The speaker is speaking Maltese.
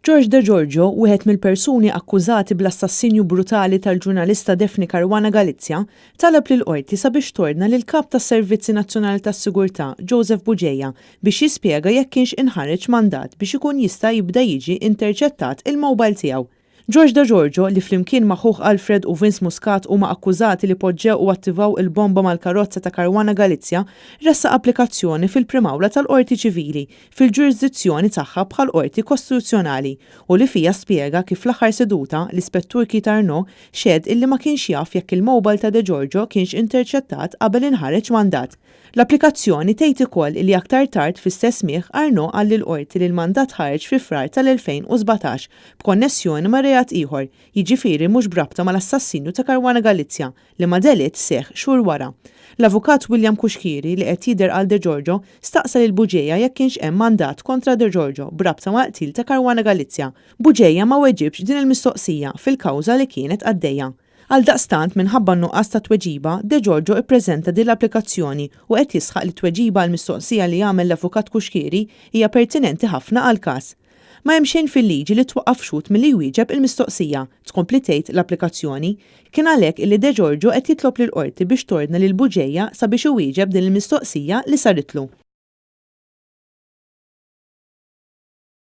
George De Giorgio, wieħed mill-persuni akkużati bl-assassinju brutali tal-ġurnalista Daphne Caruana Galizia, talab lill-qorti sabiex tordna lil kap tas-Servizzi Nazzjonali tas-Sigurtà Joseph Buġeja biex jispjega jekk kienx inħareġ mandat biex ikun jista' jibda jiġi interċettat il-mowbajl tiegħu. George De Giorgio li flimkien ma' ħuħ Alfred u Vince Muscat huma akkużati li poġġew u attivaw il-bomba mal-karozza ta' Caruana Galizia ressa applikazzjoni fil-primawla tal-Qorti Ċivili fil-ġurisdizzjoni tagħha bħal Qorti Kostituzzjonali u li fija spjega kif fl-aħħar seduta l-Ispettur Keith Arnaud xed illi ma kienx jaf jekk il-mowbajl ta' De Giorgio kienx interċettat qabel inħareġ mandat. L-applikazzjoni tgħid ukoll li aktar tard fis-stess smigħ Arnaud qal lill-qorti li l-mandat ħareġ fi frar tal-2017 b'konnessjoni ma' reat ieħor, jiġifieri mhux brabta mal-assassinju ta' Caruana Galizia li ma delit seħħ xhur wara. L-avukat William Kuxkiri li qed jidher għal De Giorgio staqsa lil Buġeja jekk kienx hemm mandat kontra De Giorgio brabta mal-qtil ta' Caruana Galizia. Buġeja ma weġibx din il-mistoqsija fil-kawża li kienet għaddejja. Għaldaqstant minħabba nuqqas ta' tweġiba, De Giorgio ippreżenta din l-applikazzjoni u qed jisħaq li tweġiba għall mistoqsija li jagħmel l-avukat Kuxkiri hija pertinenti ħafna għall-każ. Ma hemm xejn fil-liġi li twaqqaf xut milli jwieġeb il-mistoqsija, tkompli tgħid l-applikazzjoni, kien għalhekk illi De Giorgio qed jitlob lill-qorti biex tordna lil Buġeja sabiex iwieġeb din il-mistoqsija li saritlu.